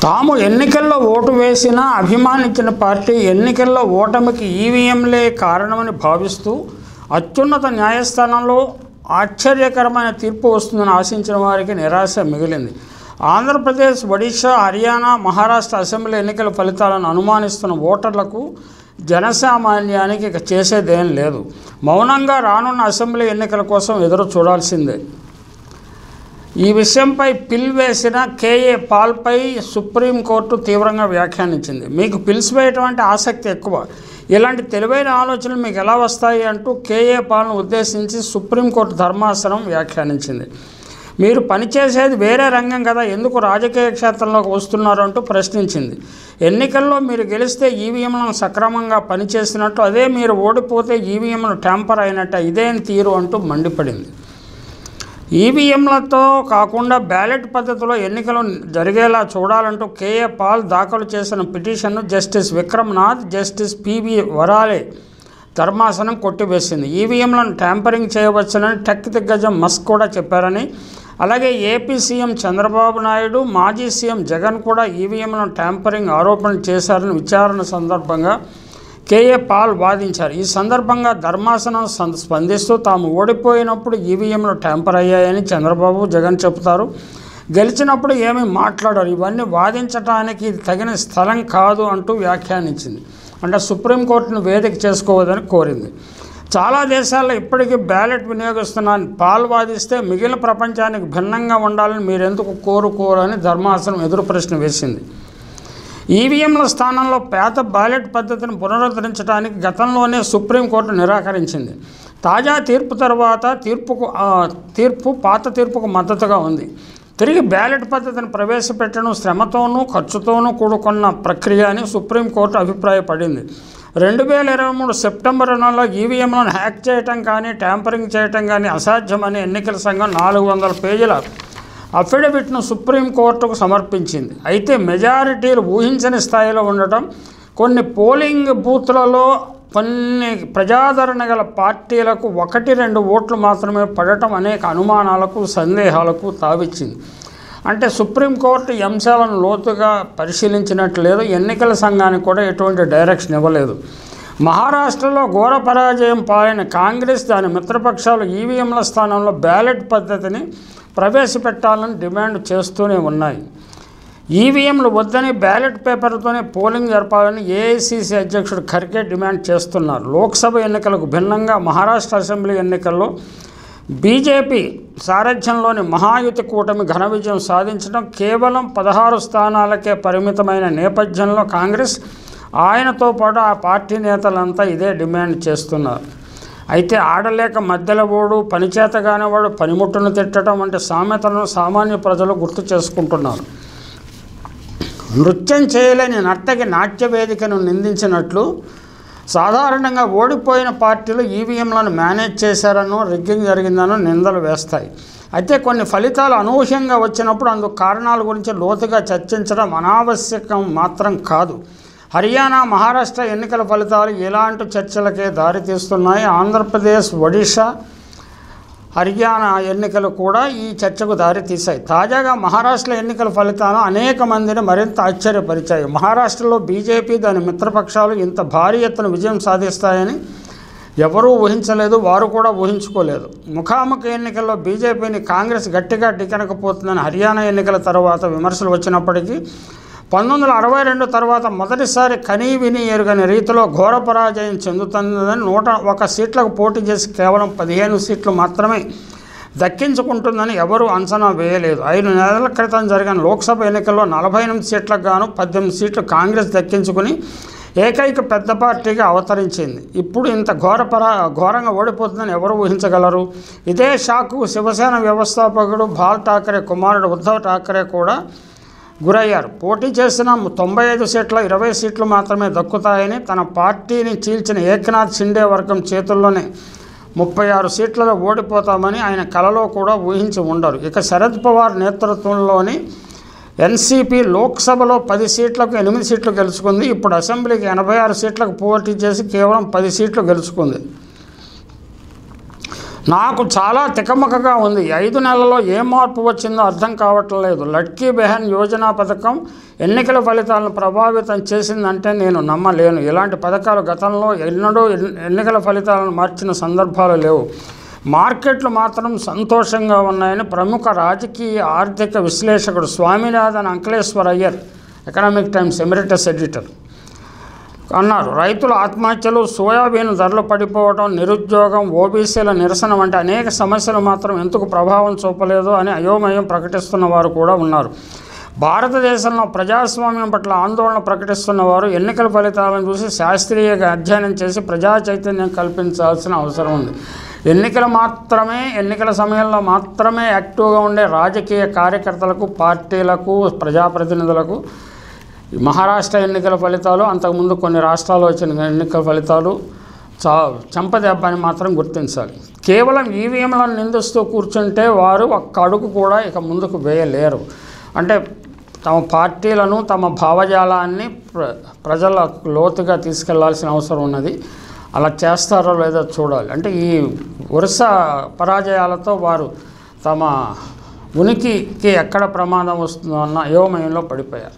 తాము ఎన్నికల్లో ఓటు వేసినా అభిమానించిన పార్టీ ఎన్నికల్లో ఓటమికి ఈవీఎంలే కారణమని భావిస్తూ అత్యున్నత న్యాయస్థానంలో ఆశ్చర్యకరమైన తీర్పు వస్తుందని ఆశించిన వారికి నిరాశ మిగిలింది. ఆంధ్రప్రదేశ్, ఒడిశా, హర్యానా, మహారాష్ట్ర అసెంబ్లీ ఎన్నికల ఫలితాలను అనుమానిస్తున్న ఓటర్లకు జనసామాన్యానికి ఇక చేసేదేం లేదు. మౌనంగా రానున్న అసెంబ్లీ ఎన్నికల కోసం ఎదురు చూడాల్సిందే. ఈ విషయంపై పిల్ వేసిన కేఏ పాల్పై సుప్రీంకోర్టు తీవ్రంగా వ్యాఖ్యానించింది. మీకు పిల్స్ వేయటం అంటే ఆసక్తి ఎక్కువ, ఇలాంటి తెలివైన ఆలోచనలు మీకు ఎలా వస్తాయి అంటూ కేఏ పాల్ను ఉద్దేశించి సుప్రీంకోర్టు ధర్మాసనం వ్యాఖ్యానించింది. మీరు పనిచేసేది వేరే రంగం కదా, ఎందుకు రాజకీయ క్షేత్రంలోకి వస్తున్నారు అంటూ ప్రశ్నించింది. ఎన్నికల్లో మీరు గెలిస్తే ఈవీఎంలను సక్రమంగా పనిచేసినట్టు, అదే మీరు ఓడిపోతే ఈవీఎంలు ట్యాంపర్ అయినట్టు, ఇదేం తీరు అంటూ మండిపడింది. ఈవీఎంలతో కాకుండా బ్యాలెట్ పద్ధతిలో ఎన్నికలు జరిగేలా చూడాలంటూ కేఏ పాల్ దాఖలు చేసిన పిటిషన్ను justice Vikram Nath, justice PV Varale ధర్మాసనం కొట్టివేసింది. ఈవీఎంలను ట్యాంపరింగ్ చేయవచ్చునని టెక్ దిగ్గజం మస్క్ కూడా చెప్పారని, అలాగే ఏపీ సీఎం చంద్రబాబు నాయుడు, మాజీ సీఎం జగన్ కూడా ఈవీఎంలను ట్యాంపరింగ్ ఆరోపణలు చేశారని విచారణ సందర్భంగా కేఏ పాల్ వాదించారు. ఈ సందర్భంగా ధర్మాసనం స్పందిస్తూ తాము ఓడిపోయినప్పుడు ఈవీఎంలు ట్యాంపర్ అయ్యాయని చంద్రబాబు, జగన్ చెబుతారు, గెలిచినప్పుడు ఏమీ మాట్లాడారు, ఇవన్నీ వాదించడానికి ఇది తగిన స్థలం కాదు అంటూ వ్యాఖ్యానించింది. అంటే సుప్రీంకోర్టును వేదిక చేసుకోవద్దని కోరింది. చాలా దేశాల్లో ఇప్పటికీ బ్యాలెట్ వినియోగిస్తున్నారని పాల్ వాదిస్తే, మిగిలిన ప్రపంచానికి భిన్నంగా ఉండాలని మీరెందుకు కోరుకోరని ధర్మాసనం ఎదురు ప్రశ్న వేసింది. ఈవీఎంల స్థానంలో పాత బ్యాలెట్ పద్ధతిని పునరుద్ధరించడానికి గతంలోనే సుప్రీంకోర్టు నిరాకరించింది. తాజా తీర్పు తర్వాత పాత తీర్పుకు మద్దతుగా ఉంది. తిరిగి బ్యాలెట్ పద్ధతిని ప్రవేశపెట్టడం శ్రమతోనూ ఖర్చుతోనూ కూడుకున్న ప్రక్రియ అని సుప్రీంకోర్టు అభిప్రాయపడింది. 2023 సెప్టెంబర్ నెలలో ఈవీఎంలను హ్యాక్ చేయటం కానీ ట్యాంపరింగ్ చేయటం కానీ అసాధ్యమని ఎన్నికల సంఘం 400 పేజీల అఫిడవిట్ను సుప్రీంకోర్టుకు సమర్పించింది. అయితే మెజారిటీలు ఊహించని స్థాయిలో ఉండటం, కొన్ని పోలింగ్ బూత్లలో కొన్ని ప్రజాదరణ గల పార్టీలకు 1-2 ఓట్లు మాత్రమే పడటం అనేక అనుమానాలకు, సందేహాలకు తావిచ్చింది. అంటే సుప్రీంకోర్టు ఈ అంశాలను లోతుగా పరిశీలించినట్లు లేదు, ఎన్నికల సంఘానికి కూడా ఎటువంటి డైరెక్షన్ ఇవ్వలేదు. మహారాష్ట్రలో ఘోర పరాజయం పాలైన కాంగ్రెస్, దాని మిత్రపక్షాలు ఈవీఎంల స్థానంలో బ్యాలెట్ పద్ధతిని ప్రవేశపెట్టాలని డిమాండ్ చేస్తూనే ఉన్నాయి. ఈవీఎంలు వద్దని బ్యాలెట్ పేపర్లతోనే పోలింగ్ జరపాలని ఏఐసీసీ అధ్యక్షుడు ఖర్గే డిమాండ్ చేస్తున్నారు. లోక్సభ ఎన్నికలకు భిన్నంగా మహారాష్ట్ర అసెంబ్లీ ఎన్నికల్లో బీజేపీ సారథ్యంలోని మహాయుతి కూటమి ఘన విజయం సాధించడం, కేవలం 16 స్థానాలకే పరిమితమైన నేపథ్యంలో కాంగ్రెస్, ఆయనతో పాటు ఆ పార్టీ నేతలంతా ఇదే డిమాండ్ చేస్తున్నారు. అయితే ఆడలేక మధ్యలో ఓడు, పనిచేతగానేవాడు పనిముట్టును తిట్టడం వంటి సామెతలను సామాన్య ప్రజలు గుర్తు చేసుకుంటున్నారు. నృత్యం చేయలేని నర్తకి నాట్య వేదికను నిందించినట్లు సాధారణంగా ఓడిపోయిన పార్టీలు ఈవీఎంలను మేనేజ్ చేశారనో, రిగ్గింగ్ జరిగిందనో నిందలు వేస్తాయి. అయితే కొన్ని ఫలితాలు అనూహ్యంగా వచ్చినప్పుడు అందుకు కారణాల గురించి లోతుగా చర్చించడం అనావశ్యకం మాత్రం కాదు. హర్యానా, మహారాష్ట్ర ఎన్నికల ఫలితాలు ఇలాంటి చర్చలకే దారితీస్తున్నాయి. ఆంధ్రప్రదేశ్, ఒడిశా, హర్యానా ఎన్నికలు కూడా ఈ చర్చకు దారితీశాయి. తాజాగా మహారాష్ట్ర ఎన్నికల ఫలితాలు అనేక మందిని మరింత ఆశ్చర్యపరిచాయి. మహారాష్ట్రలో బీజేపీ, దాని మిత్రపక్షాలు ఇంత భారీ ఎత్తున విజయం సాధిస్తాయని ఎవరూ ఊహించలేదు, వారు కూడా ఊహించుకోలేదు. ముఖాముఖి ఎన్నికల్లో బీజేపీని కాంగ్రెస్ గట్టిగా ఢీకొనకపోతుందని హర్యానా ఎన్నికల తర్వాత విమర్శలు వచ్చినప్పటికీ 1962 తర్వాత మొదటిసారి కనీ విని ఎరుగని రీతిలో ఘోర పరాజయం చెందుతుందని, 101 సీట్లకు పోటీ చేసి కేవలం 15 సీట్లు మాత్రమే దక్కించుకుంటుందని ఎవరూ అంచనా వేయలేదు. 5 నెలల క్రితం జరిగిన లోక్సభ ఎన్నికల్లో 48 సీట్లకు గాను 18 సీట్లు కాంగ్రెస్ దక్కించుకుని ఏకైక పెద్ద పార్టీగా అవతరించింది. ఇప్పుడు ఇంత ఘోరంగా ఓడిపోతుందని ఎవరు ఊహించగలరు? ఇదే షాక్కు శివసేన వ్యవస్థాపకుడు బాల్ ఠాకరే కుమారుడు ఉద్ధవ్ ఠాకరే కూడా గురయ్యారు. పోటీ చేసిన 95 సీట్ల 20 సీట్లు మాత్రమే దక్కుతాయని, తన పార్టీని చీల్చిన ఏక్నాథ్ షిండే వర్గం చేతుల్లోనే 36 సీట్లలో ఓడిపోతామని ఆయన కలలో కూడా ఊహించి ఉండరు. ఇక శరద్ పవార్ నేతృత్వంలోని ఎన్సీపీ లోక్సభలో 10 సీట్లకు 8 సీట్లు గెలుచుకుంది. ఇప్పుడు అసెంబ్లీకి 86 సీట్లకు పోటీ చేసి కేవలం 10 సీట్లు గెలుచుకుంది. నాకు చాలా తికమకగా ఉంది. 5 నెలల్లో ఏ మార్పు వచ్చిందో అర్థం కావట్లేదు. లడ్కీ బెహన్ యోజన పథకం ఎన్నికల ఫలితాలను ప్రభావితం చేసిందంటే నేను నమ్మలేను. ఇలాంటి పథకాలు గతంలో ఎన్నడూ ఎన్నికల ఫలితాలను మార్చిన సందర్భాలు లేవు. మార్కెట్లు మాత్రం సంతోషంగా ఉన్నాయని ప్రముఖ రాజకీయ ఆర్థిక విశ్లేషకుడు Swaminathan Anklesaria Aiyar, Economic Times emeritus editor, అన్నారు. రైతుల ఆత్మహత్యలు, సోయాబీన్ ధరలు పడిపోవడం, నిరుద్యోగం, ఓబీసీల నిరసన వంటి అనేక సమస్యలు మాత్రం ఎందుకు ప్రభావం చూపలేదు అని అయోమయం ప్రకటిస్తున్న వారు కూడా ఉన్నారు. భారతదేశంలో ప్రజాస్వామ్యం పట్ల ఆందోళన ప్రకటిస్తున్న వారు ఎన్నికల ఫలితాలను చూసి శాస్త్రీయంగా అధ్యయనం చేసి ప్రజా చైతన్యం కల్పించాల్సిన అవసరం ఉంది. ఎన్నికల సమయంలో మాత్రమే యాక్టివ్గా ఉండే రాజకీయ కార్యకర్తలకు, పార్టీలకు, ప్రజాప్రతినిధులకు మహారాష్ట్ర ఎన్నికల ఫలితాలు, అంతకుముందు కొన్ని రాష్ట్రాల్లో వచ్చిన ఎన్నికల ఫలితాలు చంపదెబ్బ అని మాత్రం గుర్తించాలి. కేవలం ఈవీఎంలను నిందిస్తూ కూర్చుంటే వారు ఒక్క అడుగు కూడా ఇక ముందుకు వేయలేరు. అంటే తమ పార్టీలను, తమ భావజాలాన్ని ప్రజలకు లోతుగా తీసుకెళ్లాల్సిన అవసరం ఉన్నది. అలా చేస్తారో లేదో చూడాలి. అంటే ఈ వరుస పరాజయాలతో వారు తమ ఉనికికి ఎక్కడ ప్రమాదం వస్తుందో అన్న అయోమయంలో పడిపోయారు.